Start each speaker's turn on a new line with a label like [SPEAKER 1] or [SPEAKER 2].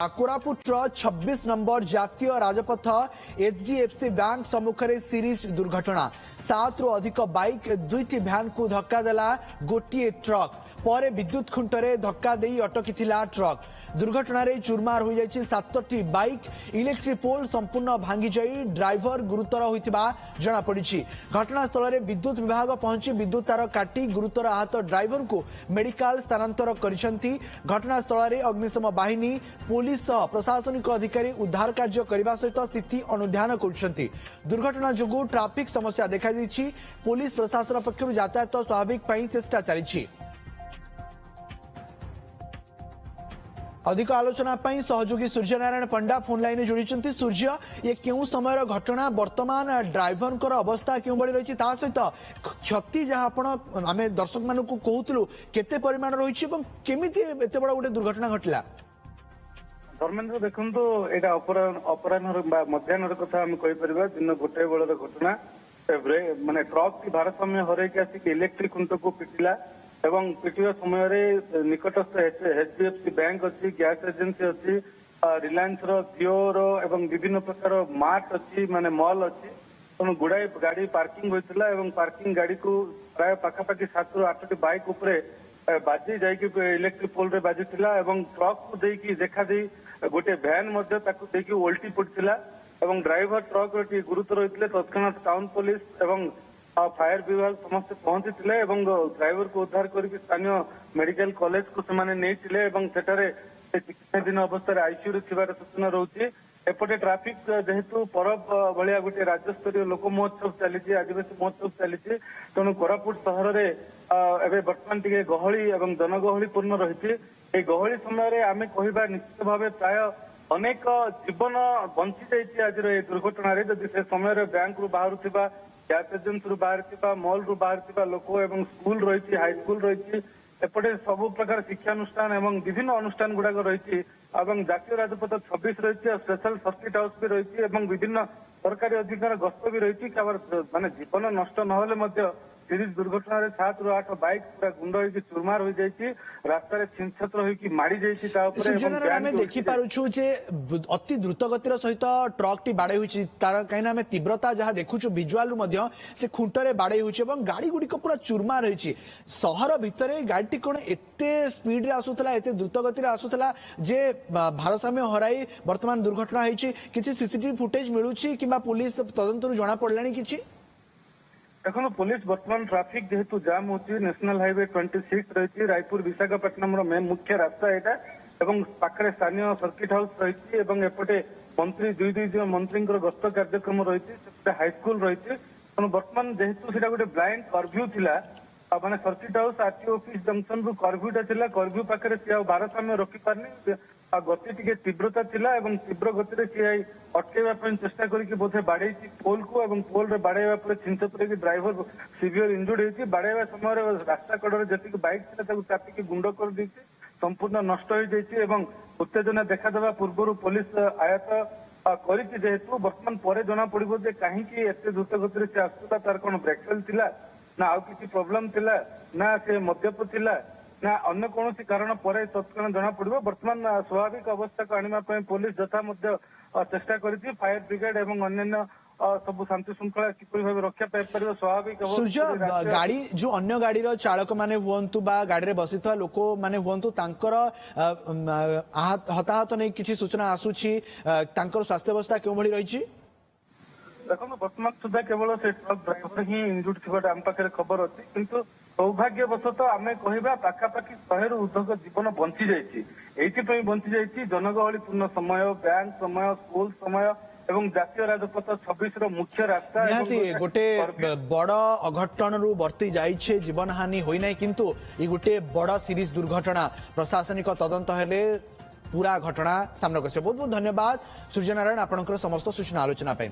[SPEAKER 1] कोरापुटर 26 number जातीय Rajpath HDFC bank सम्मुखें series दुर्घटना 7 रु अधिक बाइक दुईटी भ्यान को धक्का देला गोटे ट्रक पर विद्युत खुंटरे धक्का दे अटकी ट्रक दुर्घटना चूरमार हो जाए 7टी बाइक इलेक्ट्रिक पोल संपूर्ण भांगी जाई ड्राइवर गुरुतर होता जमापड़ी घटनास्थल में विद्युत विभाग पहुंची विद्युत तार काटी गुरुतर आहत ड्राइवर को मेडिकल स्थानांतर करिसेंती घटनास्थल में अग्निशम बाहिनी पुलिस सह प्रशासनिक अधिकारी उद्धार कार्य करने सहित स्थिति अनुध्यान करुछंती दुर्घटना जोगु ट्रैफिक समस्या देखा दी पुलिस प्रशासन पक्षर यातायात स्वाभाविक चेष्टा चली अधिक आलोचना सहयोगी सूर्यनारायण पंडा फोन लाइन जोड़ी सूर्य ये क्यों समय घटना वर्तमान ड्राइवर अवस्था क्यों बड़ी रही सहित क्षति जहां आम दर्शक मान कहूलु केते परिमाण रही केमी एत बड़ा गोटे दुर्घटना घटला
[SPEAKER 2] धर्मेन्द्र देखु यहाँ अपराह मध्याह्न कथा आम कहीपर दिन गोटे बेलर घटना माने ट्रक की भारसाम्य हरैक आसिक इलेक्ट्रिक खुंट को पिटिला एवं पिटिया समय निकटस्थ एचडीएफसी बैंक अच्छी गैस एजेंसी अच्छी रिलायंस जिओ एवं विभिन्न प्रकार मार्ट अच्छी माने मॉल अच्छी तेणु गुड़ाए गाड़ी पार्किंग होता है पार्किंग गाड़ी को प्राय पाखापाखि 7 ରୁ 8ଟି बाइक उपरे बाजी जाइए इलेक्ट्रिक पोल रे बाजी ट्रक को देकी देखा दी गोटे भैन ओल्टी पड़ता एवं ड्राइवर ट्रक गुरुतर होते तत्क्षणात टाउन पुलिस एवं फायर विभाग समस्त पहुंची ड्राइवर को उद्धार करके स्थानीय मेडिकल कॉलेज को सेठारे चिकित्सा दिन अवस्था आईसीयू थिबार सूचना रोचे एपटे ट्राफिक जेहेतु परब भाया गोटे राज्यस्तरीय लोक महोत्सव चली आदिवासी महोत्सव चली तेणु कोरापुट सहर में बर्तमान टी गहली और जनगहली पूर्ण रही गहली समय आम कह निश्चित भाव प्राय अनेक जीवन बंची जाइए आज दुर्घटना जदि से समय बैंक रु बाहर गैस एजेंसी रु बाहर मॉल रु बाहर लोक एवं स्कूल रही हाईस्कूल रही एपटे सबु प्रकार शिक्षानुष्ठान एवं विभिन्न अनुष्ठान गुड़ाक रही जातीय राजपथ 26 रही स्पेशल सर्किट हाउस भी रही विभिन्न सरकारी अधिकार गस्त भी रही माने जीवन नष्ट न सीरीज दुर्घटना 7 ରୁ 8 बाइक पूरा गुंड होगी चूरमार हो जाए रास्तार छिनछत्र होगी माड़ी जाए
[SPEAKER 1] देखिपुँ अति द्रुत गतिर सहित ट्रक टी बाड़े हुई कहीं तीव्रता जहाँ देखु विजुआल से खुंटरे बाड़े हुई गाड़ी गुड़िक पूरा चूरमार रही सहर भितर गाड़ी कौन एत स्पीड रे आसूला एत द्रुत गति आसूला जे भारसाम्य हराई वर्तमान दुर्घटना होती किसी सीसीटीवी फुटेज मिलूँ कि पुलिस तदंतर जना पड़लानी कि
[SPEAKER 2] देखो पुलिस वर्तमान ट्राफिक जेहेतु जाम होती नेशनल हाईवे 26 रही रायपुर विशाखापट्टनम मुख्य रास्ता यहाँ पाखे स्थानीय सर्किट हाउस रही एपटे मंत्री दुई मंत्री गस्त कार्यक्रम रही हाईस्कूल रही तेणु वर्तमान जेहेतु से गोटे ब्लाइंड कर्फ्यू थिला माने circuit house RTO office junction रु कर्फ्यूटा थिला कर्फ्यू पाखे सी भारसाम्य रखी पारनी गति टी तीव्रता थिला तीव्र गति सी अटकैवा चेष्टा करके बोधे बाड़े पोल को पोल रे बाड़ेवा पर छिनछत्र की ड्राइवर सीवियर इंजुर्ड होती बाड़ेवा समय रास्ता कड़े जी बाइक था चापिकी गुंड कर देती संपूर्ण नष्ट हो जाए उत्तेजना देखादेवा पूर्व पुलिस आयत करेतु बर्तमान पर जना पड़ो कहीं एत द्रुत गति से आसूला तार कौन ब्रेक फेल थिला ना आउ किसी प्रोब्लेम थिला ना से मद्यप थिला ना अन्य कौन कारण पर तत्काल जना पड़ो बर्तमान स्वाभाविक अवस्था को आने पुलिस जथा चेष्टा करी फायर ब्रिगेड एवं अन्य सब शांति श्रृंखला किपरि भाव रक्षा पाइपर स्वाभाविक
[SPEAKER 1] सूर्य गाड़ी जो अन्य गाड़ी चालक माने हुंतु बा गाड़ी रे बसिथा लोक माने हुंतु तांकर हताहत नहीं किसी सूचना आसुची तांकर स्वास्थ्य अवस्था क्यों भली रही
[SPEAKER 2] देखो वर्तमान सुधा केवल से ट्रक ड्राइवर ही इंजुर्ड थी आम पाखे खबर अच्छी किंतु सौभाग्यवशत आम कह पाखापाखि 100 ରୁ ऊर्ध्व जीवन बंची जाइए बंची जाइए जनगहलीपूर्ण समय बैंक समय स्कूल समय एवं जातीय राजपथ 26 मुख्य रास्ता
[SPEAKER 1] गोटे बड़ अघटन रु बर्ती जाइए जीवन हानि होई नाही किंतु ये गोटे बड़ सीरीज दुर्घटना प्रशासनिक तदंत हेले पूरा घटना सामना कर बहुत बहुत धन्यवाद सूर्यनारायण आपनकर समस्त सूचना आलोचना पे।